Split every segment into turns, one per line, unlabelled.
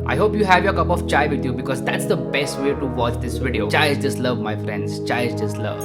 I hope you have your cup of chai with you because that's the best way to watch this video. Chai is just love, my friends. Chai is just love.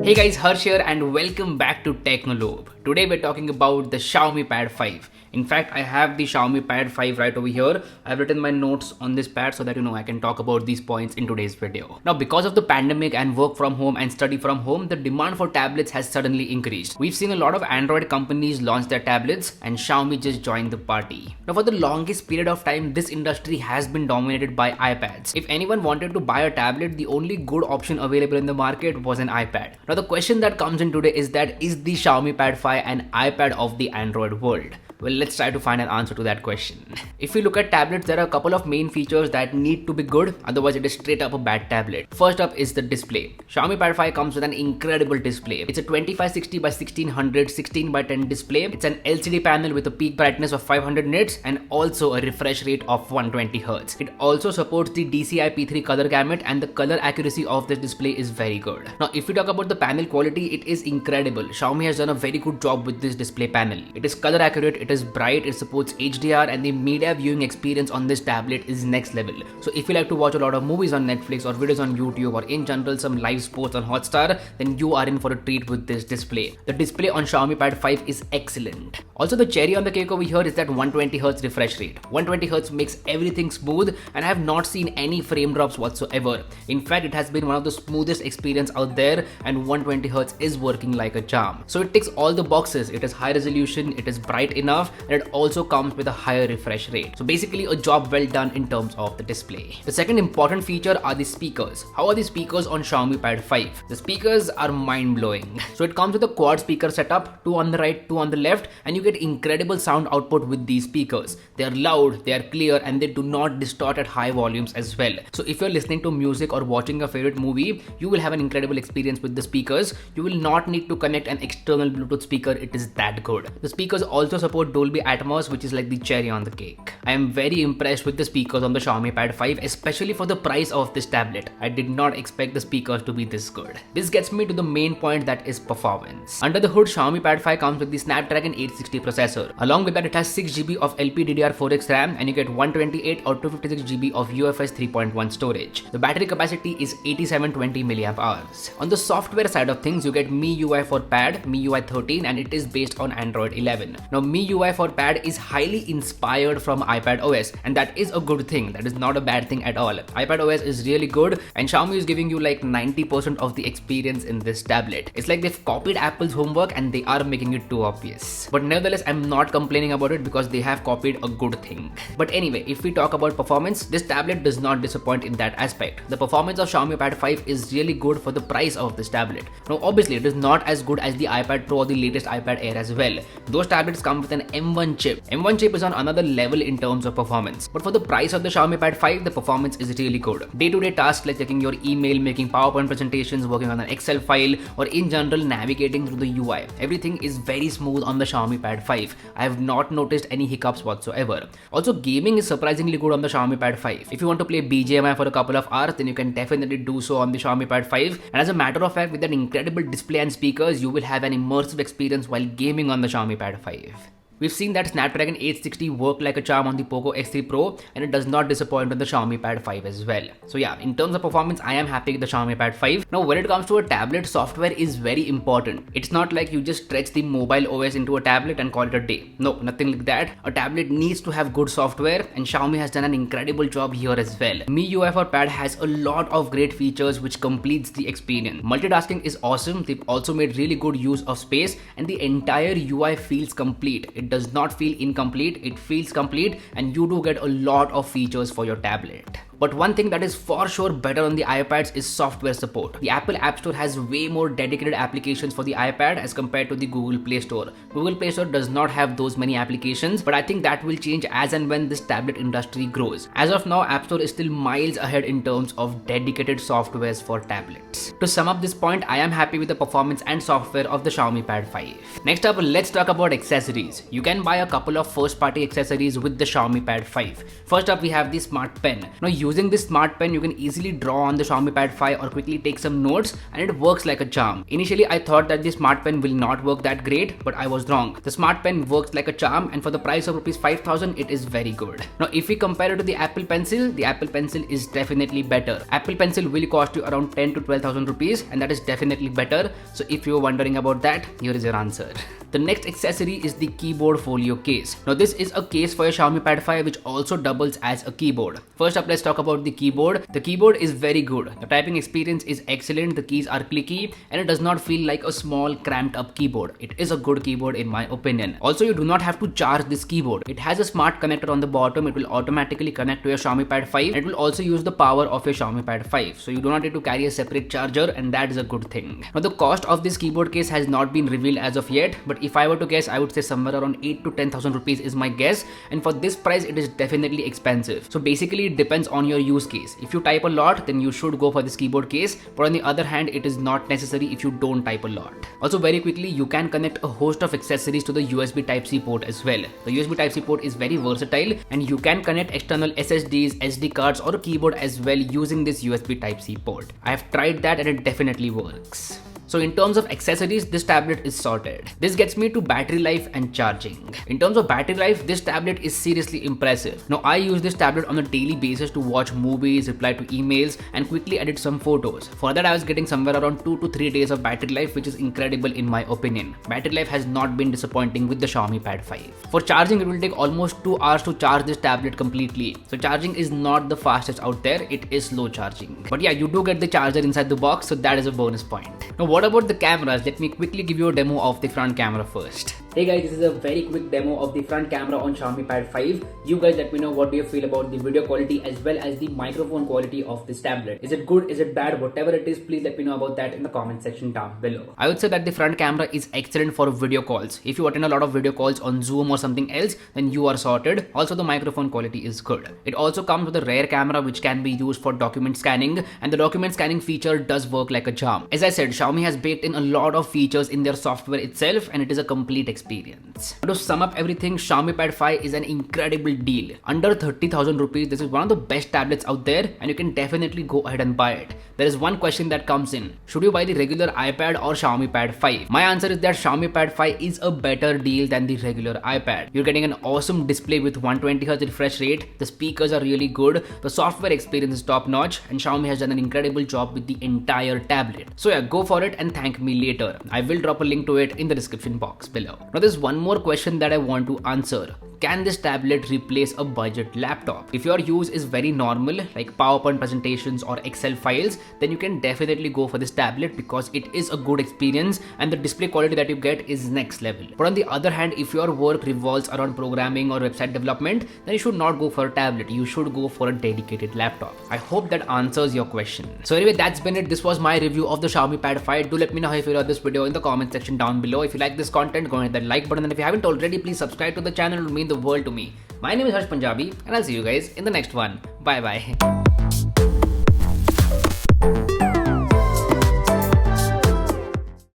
Hey guys, Harsh here and welcome back to Technolobe. Today we're talking about the Xiaomi Pad 5. In fact, I have the Xiaomi Pad 5 right over here. I've written my notes on this pad so that I can talk about these points in today's video. Now, because of the pandemic and work from home and study from home, the demand for tablets has suddenly increased. We've seen a lot of Android companies launch their tablets and Xiaomi just joined the party. Now, for the longest period of time, this industry has been dominated by iPads. If anyone wanted to buy a tablet, the only good option available in the market was an iPad. Now, the question that comes in today is that is the Xiaomi Pad 5 an iPad of the Android world? Well, let's try to find an answer to that question. If you look at tablets, there are a couple of main features that need to be good, otherwise it is straight up a bad tablet. First up is the display. Xiaomi Pad 5 comes with an incredible display. It's a 2560 by 1600 16:10 display. It's an LCD panel with a peak brightness of 500 nits and also a refresh rate of 120 Hz. It also supports the DCI-P3 color gamut and the color accuracy of this display is very good. Now, if we talk about the panel quality, it is incredible. Xiaomi has done a very good job with this display panel. It is color accurate, it is bright, it supports HDR, and the media viewing experience on this tablet is next level. So if you like to watch a lot of movies on Netflix or videos on YouTube or in general some live sports on Hotstar, then you are in for a treat with this display. The display on Xiaomi Pad 5 is excellent. Also, the cherry on the cake over here is that 120 Hz refresh rate. 120 Hz makes everything smooth and I have not seen any frame drops whatsoever. In fact, it has been one of the smoothest experience out there and 120 Hz is working like a charm. So it ticks all the boxes. It is high resolution, it is bright enough, and it also comes with a higher refresh rate. So basically a job well done in terms of the display. The second important feature are the speakers. How are the speakers on Xiaomi Pad 5? The speakers are mind-blowing. So it comes with a quad speaker setup, 2 on the right, 2 on the left, and you get incredible sound output with these speakers. They are loud, they are clear, and they do not distort at high volumes as well. So if you're listening to music or watching a favorite movie, you will have an incredible experience with the speakers. You will not need to connect an external Bluetooth speaker. It is that good. The speakers also support Dolby Atmos, which is like the cherry on the cake. I am very impressed with the speakers on the Xiaomi Pad 5, especially for the price of this tablet. I did not expect the speakers to be this good. This gets me to the main point, that is performance. Under the hood, Xiaomi Pad 5 comes with the Snapdragon 860 processor. Along with that, it has 6GB of LPDDR4X RAM and you get 128 or 256GB of UFS 3.1 storage. The battery capacity is 8720 mAh. On the software side of things, you get MIUI for Pad, MIUI 13, and it is based on Android 11. Now, MIUI for Pad is highly inspired from iPad OS, and that is a good thing. That is not a bad thing at all. iPad OS is really good and Xiaomi is giving you like 90% of the experience in this tablet. It's like they've copied Apple's homework and they are making it too obvious. But nevertheless, I'm not complaining about it because they have copied a good thing. But anyway, if we talk about performance, this tablet does not disappoint in that aspect. The performance of Xiaomi Pad 5 is really good for the price of this tablet. Now, obviously, it is not as good as the iPad Pro or the latest iPad Air as well. Those tablets come with an M1 chip. M1 chip is on another level in terms of performance. But for the price of the Xiaomi Pad 5, the performance is really good. Day-to-day tasks like checking your email, making PowerPoint presentations, working on an Excel file, or in general navigating through the UI, everything is very smooth on the Xiaomi Pad 5. I have not noticed any hiccups whatsoever. Also, gaming is surprisingly good on the Xiaomi Pad 5. If you want to play BGMI for a couple of hours, then you can definitely do so on the Xiaomi Pad 5. And as a matter of fact, with that incredible display and speakers, you will have an immersive experience while gaming on the Xiaomi Pad 5. We've seen that Snapdragon 860 work like a charm on the Poco X3 Pro and it does not disappoint on the Xiaomi Pad 5 as well. So yeah, in terms of performance, I am happy with the Xiaomi Pad 5. Now, when it comes to a tablet, software is very important. It's not like you just stretch the mobile OS into a tablet and call it a day. No, nothing like that. A tablet needs to have good software and Xiaomi has done an incredible job here as well. MIUI for Pad has a lot of great features which completes the experience. Multitasking is awesome. They've also made really good use of space and the entire UI feels complete. It does not feel incomplete, it feels complete, and you do get a lot of features for your tablet. But one thing that is for sure better on the iPads is software support. The Apple App Store has way more dedicated applications for the iPad as compared to the Google Play Store. Google Play Store does not have those many applications, but I think that will change as and when this tablet industry grows. As of now, App Store is still miles ahead in terms of dedicated softwares for tablets. To sum up this point, I am happy with the performance and software of the Xiaomi Pad 5. Next up, let's talk about accessories. You can buy a couple of first-party accessories with the Xiaomi Pad 5. First up, we have the Smart Pen. Now, using this smart pen, you can easily draw on the Xiaomi Pad 5 or quickly take some notes, and it works like a charm. Initially, I thought that the smart pen will not work that great, but I was wrong. The smart pen works like a charm, and for the price of rupees 5,000, it is very good. Now, if we compare it to the Apple Pencil is definitely better. Apple Pencil will cost you around 10 to 12,000 rupees, and that is definitely better. So if you're wondering about that, here is your answer. The next accessory is the keyboard folio case. Now this is a case for your Xiaomi Pad 5 which also doubles as a keyboard. First up, let's talk about the keyboard. The keyboard is very good. The typing experience is excellent. The keys are clicky and it does not feel like a small cramped up keyboard. It is a good keyboard in my opinion. Also, you do not have to charge this keyboard. It has a smart connector on the bottom. It will automatically connect to your Xiaomi Pad 5 and it will also use the power of your Xiaomi Pad 5. So you do not need to carry a separate charger, and that is a good thing. Now the cost of this keyboard case has not been revealed as of yet, but if I were to guess, I would say somewhere around 8 to 10,000 rupees is my guess, and for this price it is definitely expensive. So basically it depends on your use case. If you type a lot, then you should go for this keyboard case, but on the other hand it is not necessary if you don't type a lot. Also, very quickly, you can connect a host of accessories to the USB Type-C port as well. The USB Type-C port is very versatile and you can connect external SSDs, SD cards or a keyboard as well using this USB Type-C port. I have tried that and it definitely works. So in terms of accessories, this tablet is sorted. This gets me to battery life and charging. In terms of battery life, this tablet is seriously impressive. Now I use this tablet on a daily basis to watch movies, reply to emails and quickly edit some photos. For that, I was getting somewhere around 2 to 3 days of battery life, which is incredible in my opinion. Battery life has not been disappointing with the Xiaomi Pad 5. For charging, it will take almost 2 hours to charge this tablet completely. So charging is not the fastest out there, it is slow charging. But yeah, you do get the charger inside the box, so that is a bonus point. Now what about the cameras? Let me quickly give you a demo of the front camera first. Hey guys, this is a very quick demo of the front camera on Xiaomi Pad 5. You guys let me know what do you feel about the video quality as well as the microphone quality of this tablet. Is it good? Is it bad? Whatever it is, please let me know about that in the comment section down below. I would say that the front camera is excellent for video calls. If you attend a lot of video calls on Zoom or something else, then you are sorted. Also, the microphone quality is good. It also comes with a rear camera which can be used for document scanning, and the document scanning feature does work like a charm. As I said, Xiaomi has baked in a lot of features in their software itself and it is a complete experience. To sum up everything, Xiaomi Pad 5 is an incredible deal. Under 30,000 rupees, this is one of the best tablets out there and you can definitely go ahead and buy it. There is one question that comes in. Should you buy the regular iPad or Xiaomi Pad 5? My answer is that Xiaomi Pad 5 is a better deal than the regular iPad. You're getting an awesome display with 120Hz refresh rate, the speakers are really good, the software experience is top notch, and Xiaomi has done an incredible job with the entire tablet. So yeah, go for it and thank me later. I will drop a link to it in the description box below. Now there's one more question that I want to answer. Can this tablet replace a budget laptop? If your use is very normal, like PowerPoint presentations or Excel files, then you can definitely go for this tablet because it is a good experience and the display quality that you get is next level. But on the other hand, if your work revolves around programming or website development, then you should not go for a tablet. You should go for a dedicated laptop. I hope that answers your question. So anyway, that's been it. This was my review of the Xiaomi Pad 5. Do let me know how you feel about this video in the comment section down below. If you like this content, go and hit that like button, and if you haven't already, please subscribe to the channel. It would mean the world to me. My name is Harsh Punjabi and I'll see you guys in the next one. Bye bye.